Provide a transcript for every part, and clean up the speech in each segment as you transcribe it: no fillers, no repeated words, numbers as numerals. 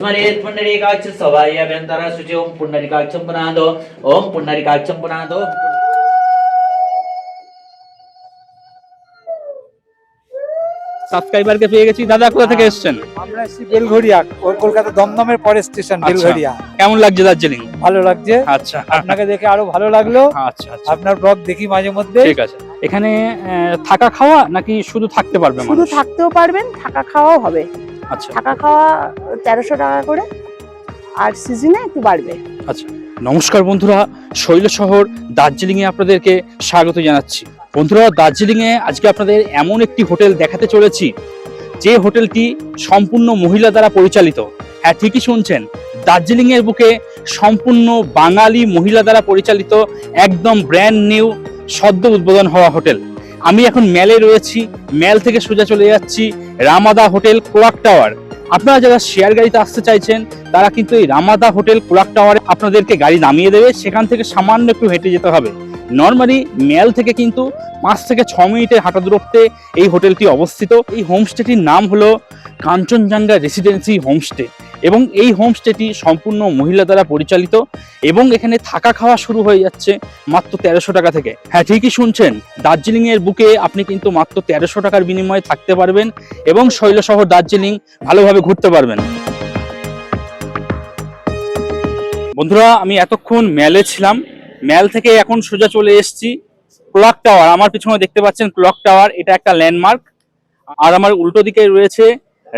स्मरेत् पुण्डरीकाक्ष सभायाभ्यन्तरा शुचि ओम पुण्डरीकाक्षं पुनादो ओम पुण्डरीकाक्षं पुनादो। সাবস্ক্রাইবারকে পেয়ে গেছি। দাদা কোথা থেকে এসেছেন? আমরা এসেছি বেলঘরিয়া, কলকাতা দমদমের পরের স্টেশন বেলঘরিয়া। কেমন লাগছে দার্জিলিং? ভালো লাগছে। আচ্ছা, আপনাকে দেখে আরো ভালো লাগলো। আচ্ছা আচ্ছা, আপনার ব্লগ দেখি মাঝে মধ্যে। ঠিক আছে। এখানে থাকা খাওয়া নাকি শুধু থাকতে পারবে? শুধু থাকতেও পারবেন, থাকা খাওয়াও হবে। আচ্ছা, থাকা খাওয়া 1300 টাকা করে, আর সিজনে একটু বাড়বে। আচ্ছা। নমস্কার বন্ধুরা, শৈল শহর দার্জিলিং এ আপনাদেরকে স্বাগত জানাচ্ছি। বন্ধুরা, দার্জিলিং এ আজকে আপনাদের এমন একটি হোটেল দেখাতে চলেছি যে হোটেলটি সম্পূর্ণ মহিলা দ্বারা পরিচালিত। হ্যাঁ, ঠিকই শুনছেন, দার্জিলিং এর বুকে সম্পূর্ণ বাঙালি মহিলা দ্বারা পরিচালিত একদম ব্র্যান্ড নিউ সদ্য উদ্বোধন হওয়া হোটেল। আমি এখন ম্যালে রয়েছি, ম্যাল থেকে সোজা চলে যাচ্ছি রামাদা হোটেল ক্লক টাওয়ার। আপনারা যারা শেয়ার গাড়িতে আসতে চাইছেন তারা কিন্তু এই রামাদা হোটেল ক্লক টাওয়ারে আপনাদেরকে গাড়ি নামিয়ে দেবে, সেখান থেকে সামান্য একটু হেঁটে যেতে হবে। নর্মালি ম্যাল থেকে কিন্তু 5 থেকে 6 মিনিটের হাঁটা দূরত্বে এই হোটেলটি অবস্থিত। এই হোমস্টেটির নাম হলো কাঞ্চনজঙ্ঘা রেসিডেন্সি হোমস্টে এবং এই হোমস্টেটি সম্পূর্ণ মহিলা দ্বারা পরিচালিত এবং এখানে থাকা খাওয়া শুরু হয়ে যাচ্ছে মাত্র 1300 টাকা থেকে। হ্যাঁ, ঠিকই শুনছেন, দার্জিলিং এর বুকে আপনি কিন্তু মাত্র 1300 টাকার বিনিময়ে থাকতে পারবেন এবং শৈল শহর দার্জিলিং ভালোভাবে ঘুরতে পারবেন। বন্ধুরা, আমি এতক্ষণ ম্যালে ছিলাম, ম্যাল থেকে এখন সোজা চলে এসেছি ক্লক টাওয়ার। আমার পিছনে দেখতে পাচ্ছেন ক্লক টাওয়ার, এটা একটা ল্যান্ডমার্ক। আর আমার উল্টো দিকে রয়েছে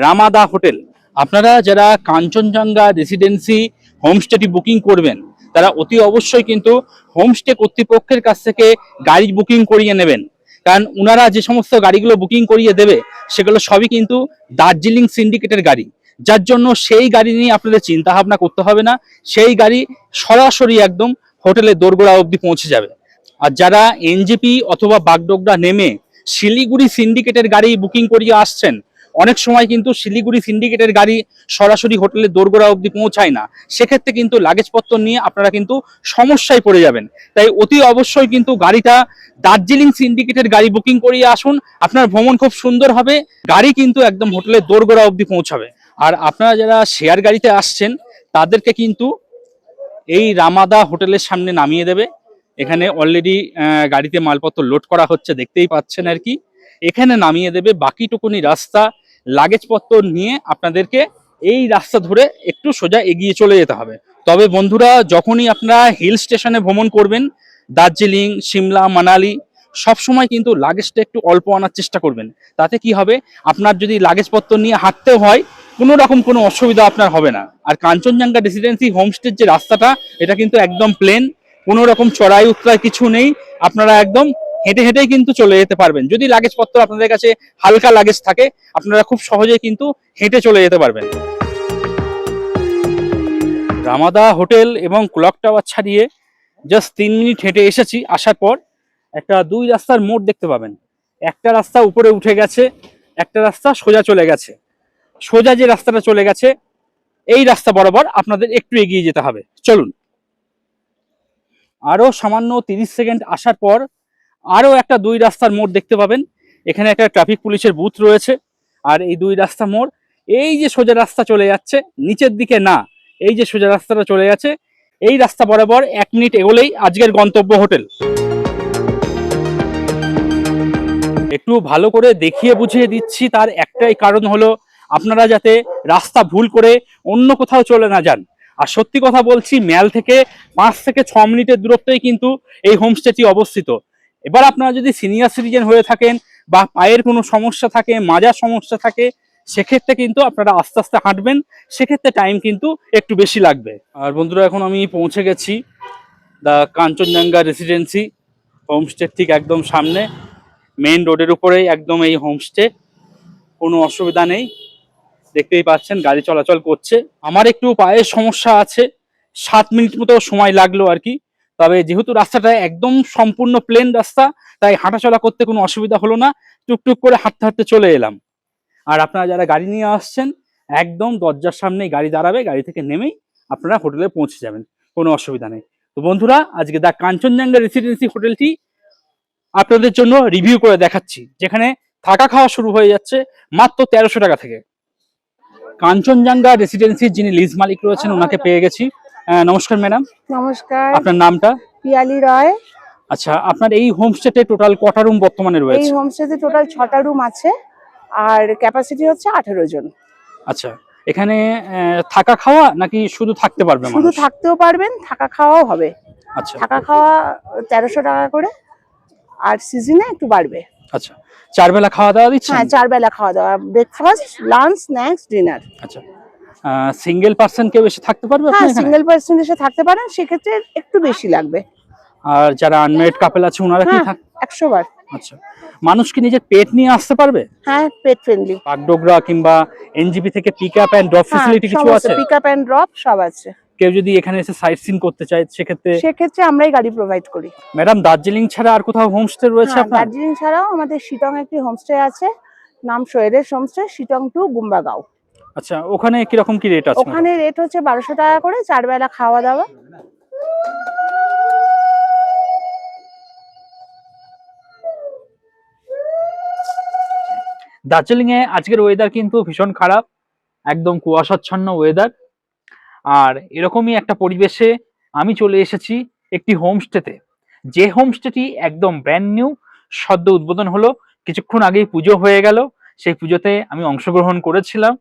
রামাদা হোটেল। আপনারা যারা কাঞ্চনজঙ্ঘা রেসিডেন্সি হোমস্টেটি বুকিং করবেন তারা অতি অবশ্যই কিন্তু হোমস্টে কর্তৃপক্ষের কাছ থেকে গাড়ি বুকিং করিয়ে নেবেন, কারণ ওনারা যে সমস্ত গাড়িগুলো বুকিং করিয়ে দেবে সেগুলো সবই কিন্তু দার্জিলিং সিন্ডিকেটের গাড়ি, যার জন্য সেই গাড়ি নিয়ে আপনাদের চিন্তা ভাবনা করতে হবে না। সেই গাড়ি সরাসরি একদম হোটেলের দোরগোড়া অবধি পৌঁছে যাবে। আর যারা এনজেপি অথবা বাগডোগরা নেমে শিলিগুড়ি সিন্ডিকেটের গাড়ি বুকিং করিয়ে আসছেন, অনেক সময় কিন্তু শিলিগুড়ি সিন্ডিকেটের গাড়ি সরাসরি হোটেলের দোরগোড়া অবধি পৌঁছায় না, সেক্ষেত্রে কিন্তু লাগেজপত্র নিয়ে আপনারা কিন্তু সমস্যায় পড়ে যাবেন। তাই অতি অবশ্যই কিন্তু গাড়িটা দার্জিলিং সিন্ডিকেটের গাড়ি বুকিং করিয়ে আসুন, আপনার ভ্রমণ খুব সুন্দর হবে। গাড়ি কিন্তু একদম হোটেলের দোরগোড়া অবধি পৌঁছাবে। আর আপনারা যারা শেয়ার গাড়িতে আসছেন তাদেরকে কিন্তু এই রামাদা হোটেলের সামনে নামিয়ে দেবে। এখানে অলরেডি গাড়িতে মালপত্র লোড করা হচ্ছে, দেখতেই পাচ্ছেন আর কি। এখানে নামিয়ে দেবে, বাকিটুকুনি রাস্তা লাগেজপত্র নিয়ে আপনাদেরকে এই রাস্তা ধরে একটু সোজা এগিয়ে চলে যেতে হবে। তবে বন্ধুরা, যখনই আপনারা হিল স্টেশনে ভ্রমণ করবেন, দার্জিলিং, সিমলা, মানালি, সবসময় কিন্তু লাগেজটা একটু অল্প আনার চেষ্টা করবেন। তাতে কি হবে, আপনার যদি লাগেজপত্র নিয়ে হাঁটতেও হয় কোনো রকম কোনো অসুবিধা আপনার হবে না। আর কাঞ্চনজঙ্ঘা রেসিডেন্সি হোমস্টের যে রাস্তাটা, এটা কিন্তু একদম প্লেন, কোনো রকম চড়াই উতরাই কিছু নেই। আপনারা একদম হেঁটে হেঁটেই কিন্তু চলে যেতে পারবেন। যদি লাগেজপত্র আপনাদের কাছে হালকা লাগেজ থাকে, আপনারা খুব সহজেই কিন্তু হেঁটে চলে যেতে পারবেন। রামাদা হোটেল এবং ক্লক টাওয়ার ছাড়িয়ে জাস্ট 3 মিনিট হেঁটে এসেছি। আসার পর একটা 2 রাস্তার মোড় দেখতে পাবেন। একটা রাস্তা উপরে উঠে গেছে, একটা রাস্তা সোজা চলে গেছে। সোজা যে রাস্তাটা চলে গেছে এই রাস্তা বরাবর আপনাদের একটু এগিয়ে যেতে হবে। চলুন। আরো সামান্য 30 সেকেন্ড আসার পর আরো একটা 2 রাস্তার মোড় দেখতে পাবেন। এখানে একটা ট্রাফিক পুলিশের বুথ রয়েছে। আর এই 2 রাস্তা মোড়, এই যে সোজা রাস্তা চলে যাচ্ছে নিচের দিকে না, এই যে সোজা রাস্তাটা চলে গেছে এই রাস্তা বরাবর 1 মিনিট এগোলেই আজকের গন্তব্য হোটেল। একটু ভালো করে দেখিয়ে বুঝিয়ে দিচ্ছি, তার একটাই কারণ হলো আপনারা যাতে রাস্তা ভুল করে অন্য কোথাও চলে না যান। আর সত্যি কথা বলছি, ম্যাল থেকে 5 থেকে 6 মিনিটের দূরত্বেই কিন্তু এই হোমস্টেটি অবস্থিত। এবার আপনারা যদি সিনিয়র সিটিজেন হয়ে থাকেন বা পায়ের কোনো সমস্যা থাকে, মাজার সমস্যা থাকে, সেক্ষেত্রে কিন্তু আপনারা আস্তে আস্তে হাঁটবেন, সেক্ষেত্রে টাইম কিন্তু একটু বেশি লাগবে। আর বন্ধুরা, এখন আমি পৌঁছে গেছি দ্য কাঞ্চনজঙ্ঘা রেসিডেন্সি হোমস্টে, ঠিক একদম সামনে মেইন রোডের উপরেই একদম এই হোমস্টে। কোনো অসুবিধা নেই, দেখতেই পাচ্ছেন গাড়ি চলাচল করছে। আমার একটু পায়ের সমস্যা আছে, 7 মিনিট মতো সময় লাগলো আর কি। তবে যেহেতু রাস্তাটা একদম সম্পূর্ণ প্লেন রাস্তা, তাই হাঁটাচলা করতে কোনো অসুবিধা হলো না, টুকটুক করে হাঁটতে হাঁটতে চলে এলাম। আর আপনারা যারা গাড়ি নিয়ে আসছেন একদম দরজার সামনেই গাড়ি দাঁড়াবে, গাড়ি থেকে নেমেই আপনারা হোটেলে পৌঁছে যাবেন, কোনো অসুবিধা নেই। তো বন্ধুরা, আজকে দ্য কাঞ্চনজঙ্ঘা রেসিডেন্সি হোটেলটি আপনাদের জন্য রিভিউ করে দেখাচ্ছি, যেখানে থাকা খাওয়া শুরু হয়ে যাচ্ছে মাত্র 1300 টাকা থেকে। কাঞ্চনজঙ্ঘা রেসিডেন্সির যিনি লিজ মালিক রয়েছেন ওনাকে পেয়ে গেছি। নমস্কার ম্যাডাম, নমস্কার। আপনার নামটা? পিয়ালি রয়। আচ্ছা, আপনার এই হোমস্টেতে টোটাল কটা রুম বর্তমানে এই রয়েছে? হোমস্টেতে টোটাল 6টা রুম আছে আর ক্যাপাসিটি হচ্ছে 18 জন। আচ্ছা, এখানে থাকা খাওয়া নাকি শুধু থাকতে পারবে শুধু মানুষ? থাকতেও পারবেন, থাকা খাওয়াও হবে। আচ্ছা থাকা খাওয়া 1300 টাকা করে, আর সিজনে একটু বাড়বে। আচ্ছা, 4 বেলা খাওয়া দাওয়া দিচ্ছেন? হ্যাঁ, 4 বেলা খাওয়া দাওয়া, ব্রেকফাস্ট, লাঞ্চ, স্ন্যাক্স, ডিনার। আচ্ছা, সিঙ্গেল পার্সন কেউ এসে থাকতে পারবে হ্যাঁ, আপনার এখানে? সিঙ্গেল পার্সন এসে থাকতে পারেন, সেক্ষেত্রে একটু বেশি লাগবে। আর যারা আনম্যারিড কাপল আছে ওনারা কি হ্যাঁ, 100 বার। আচ্ছা, মানুষ কি নিজের পেট নিয়ে আসতে পারবে? হ্যাঁ, পেট ফ্রেন্ডলি। বাগডোগরা কিংবা এনজিপি থেকে pick up and drop facility কিছু আছে? পিক আপ এন্ড ড্রপ সব আছে। কেউ যদি এখানে এসে সাইট সিন করতে চায় সেক্ষেত্রে আমরাই গাড়ি প্রোভাইড করি। ম্যাডাম, দার্জিলিং ছাড়া আর কোথাও হোমস্টে রয়েছে হ্যাঁ, আপনার? দার্জিলিং ছাড়াও আমাদের শিটং একটি হোমস্টে আছে, নাম সোয়েরের হোমস্টে, শিটং টু গুম্বাগাঁও। আচ্ছা, ওখানে কিরকম কি রেট আছে? ওখানে রেট হচ্ছে 1200 টাকা করে, 4 বেলা খাওয়া দাওয়া। দার্জিলিং এ আজকের ওয়েদার কিন্তু ভীষণ খারাপ, একদম কুয়াশাচ্ছন্ন ওয়েদার। আর এরকমই একটা পরিবেশে আমি চলে এসেছি একটি হোমস্টেতে, যে হোমস্টেটি একদম ব্র্যান্ড নিউ, সদ্য উদ্বোধন হলো, কিছুক্ষণ আগেই পুজো হয়ে গেল, সেই পুজোতে আমি অংশগ্রহণ করেছিলাম।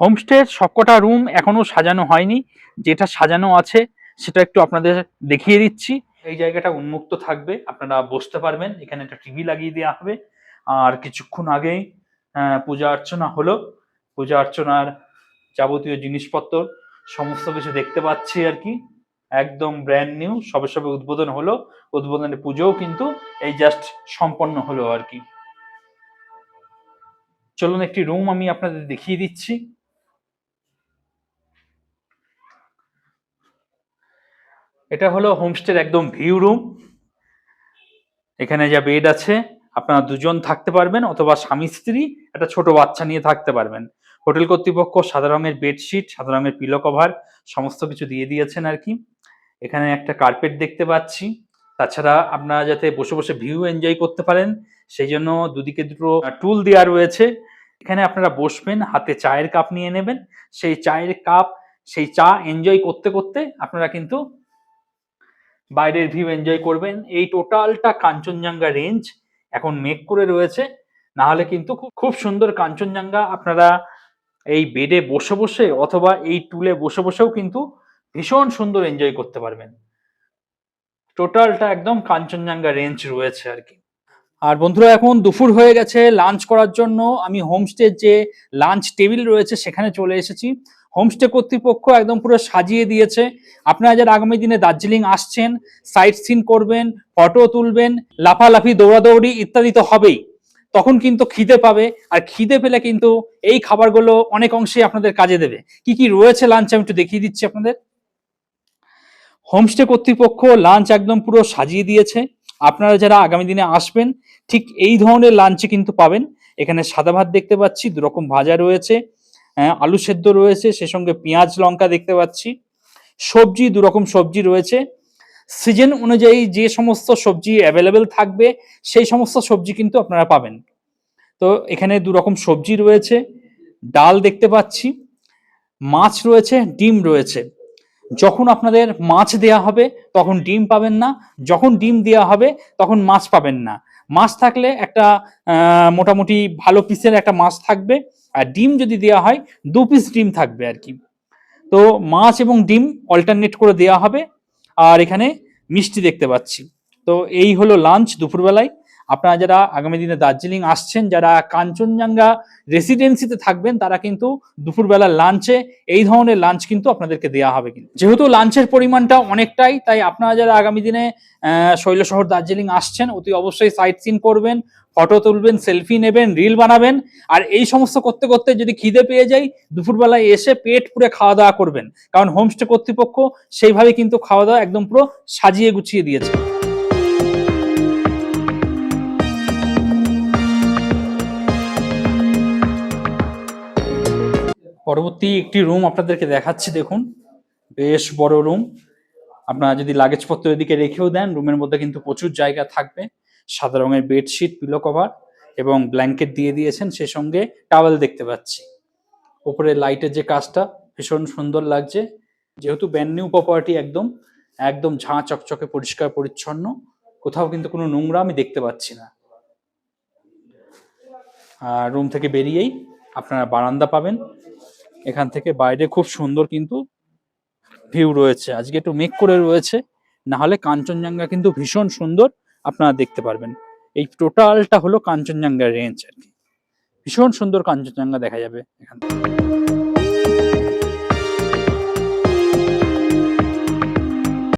হোমস্টের সবকটা রুম এখনো সাজানো হয়নি, যেটা সাজানো আছে সেটা একটু আপনাদের দেখিয়ে দিচ্ছি। এই জায়গাটা উন্মুক্ত থাকবে, আপনারা বসতে পারবেন, এখানে একটা টিভি লাগিয়ে দেওয়া হবে। আর কিছুক্ষণ আগেই পূজা অর্চনা হলো, পূজা অর্চনার যাবতীয় জিনিসপত্র সমস্ত কিছু দেখতে পাচ্ছি আর কি, একদম ব্র্যান্ড নিউ, সবে সবে উদ্বোধন হলো, উদ্বোধনের পুজোও কিন্তু এই জাস্ট সম্পন্ন হলো আর কি। চলুন একটি রুম আমি আপনাদের দেখিয়ে দিচ্ছি। এটা হলো হোমস্টের একদম ভিউ রুম। এখানে যা বেড আছে, আপনারা 2 জন থাকতে পারবেন, অথবা স্বামী স্ত্রী একটা ছোট বাচ্চা নিয়ে থাকতে পারবেন। হোটেল কর্তৃপক্ষ সাদা রঙের বেডশিট, সাদা রঙের পিলো কভার সমস্ত কিছু দিয়ে দিয়েছেন আর কি। এখানে একটা কার্পেট দেখতে পাচ্ছি। তাছাড়া আপনারা যাতে বসে বসে ভিউ এনজয় করতে পারেন সেই জন্য দুদিকে দুটো টুল দেওয়া রয়েছে। এখানে আপনারা বসবেন, হাতে চায়ের কাপ নিয়ে নেবেন, সেই চায়ের কাপ, সেই চা এনজয় করতে করতে আপনারা কিন্তু বাইরের ভিউ এনজয় করবেন। এই টোটালটা কাঞ্চনজঙ্ঘা রেঞ্জ এখন মেঘ করে রয়েছে, না হলে কিন্তু খুব সুন্দর কাঞ্চনজঙ্ঘা আপনারা এই বেডে বসে বসে অথবা এই টুলে বসে বসেও কিন্তু ভীষণ সুন্দর এনজয় করতে পারবেন। টোটালটা একদম কাঞ্চনজঙ্ঘা রেঞ্জ রয়েছে আর কি। আর বন্ধুরা, এখন দুপুর হয়ে গেছে, লাঞ্চ করার জন্য আমি হোমস্টের যে লাঞ্চ টেবিল রয়েছে সেখানে চলে এসেছি। হোমস্টে কর্তৃপক্ষ একদম পুরো সাজিয়ে দিয়েছে। আপনারা যারা আগামী দিনে দার্জিলিং আসছেন, সাইট সিন করবেন, ফটো তুলবেন, লাফালাফি দৌড়াদৌড়ি ইত্যাদি তো হবেই, তখন কিন্তু খিদে পাবে, আর খিদে পেলে কিন্তু এই খাবারগুলো অনেক অংশে আপনাদের কাজে দেবে। কি কি রয়েছে লাঞ্চ আমি একটু দেখিয়ে দিচ্ছি আপনাদের। হোমস্টে কর্তৃপক্ষ লাঞ্চ একদম পুরো সাজিয়ে দিয়েছে। আপনারা যারা আগামী দিনে আসবেন ঠিক এই ধরনের লাঞ্চে কিন্তু পাবেন। এখানে সাদা ভাত দেখতে পাচ্ছি, 2 রকম ভাজা রয়েছে, আলু সেদ্ধ রয়েছে, সে সঙ্গে পেঁয়াজ লঙ্কা দেখতে পাচ্ছি, সবজি 2 রকম সবজি রয়েছে। সিজন অনুযায়ী যে সমস্ত সবজি অ্যাভেলেবেল থাকবে সেই সমস্ত সবজি কিন্তু আপনারা পাবেন। তো এখানে 2 রকম সবজি রয়েছে, ডাল দেখতে পাচ্ছি, মাছ রয়েছে, ডিম রয়েছে। যখন আপনাদের মাছ দেয়া হবে তখন ডিম পাবেন না, যখন ডিম দেয়া হবে তখন মাছ পাবেন না। মাছ থাকলে একটা মোটামুটি ভালো পিসের একটা মাছ থাকবে, আর ডিম যদি দেয়া হয় 2 পিস ডিম থাকবে আর কি। তো মাছ এবং ডিম অল্টারনেট করে দেয়া হবে। আর এখানে মিষ্টি দেখতে পাচ্ছি। তো এই হলো লাঞ্চ দুপুরবেলায়। আপনারা যারা আগামী দিনে দার্জিলিং আসছেন, যারা কাঞ্চনজঙ্ঘা রেসিডেন্সিতে থাকবেন, তারা কিন্তু দুপুরবেলা লাঞ্চে এই ধরনের লাঞ্চ কিন্তু আপনাদেরকে দেওয়া হবে। কিন্তু যেহেতু লাঞ্চের পরিমাণটা অনেকটাই, তাই আপনারা যারা আগামী দিনে শৈলশহর দার্জিলিং আসছেন অতি অবশ্যই সাইট সিন করবেন, ফটো তুলবেন, সেলফি নেবেন, রিল বানাবেন। আর এই সমস্ত করতে করতে যদি খিদে পেয়ে যায়, দুপুরবেলায় এসে পেট পুরে খাওয়া দাওয়া করবেন, কারণ হোমস্টে কর্তৃপক্ষ সেইভাবে কিন্তু খাওয়া দাওয়া একদম পুরো সাজিয়ে গুছিয়ে দিয়েছে। পরবর্তী একটি রুম আপনাদেরকে দেখাচ্ছি, দেখুন বেশ বড় রুম। আপনারা যদি লাগেজপত্র এদিকে রেখেও দেন, রুমের মধ্যে কিন্তু প্রচুর জায়গা থাকবে। সাদা রঙের বেডশিট, পিলো কভার এবং ব্ল্যাঙ্কেট দিয়ে দিয়েছেন, সে সঙ্গে টাওয়েল দেখতে পাচ্ছি। উপরে লাইটের যে কাজটা ভীষণ সুন্দর লাগছে, যেহেতু ব্র্যান্ড নিউ প্রপার্টি, একদম একদম ঝাঁ চকচকে পরিষ্কার পরিচ্ছন্ন, কোথাও কিন্তু কোনো নোংরা আমি দেখতে পাচ্ছি না। আর রুম থেকে বেরিয়েই আপনারা বারান্দা পাবেন, এখান থেকে বাইরে খুব সুন্দর কিন্তু ভিউ রয়েছে। আজকে একটু মেঘ করে রয়েছে, না হলে কাঞ্চনজঙ্ঘা কিন্তু ভীষণ সুন্দর আপনারা দেখতে পারবেন। এই টোটালটা হলো কাঞ্চনজঙ্ঘা রেঞ্জ আর কি, ভীষণ সুন্দর কাঞ্চনজঙ্ঘা দেখা যাবে এখান থেকে।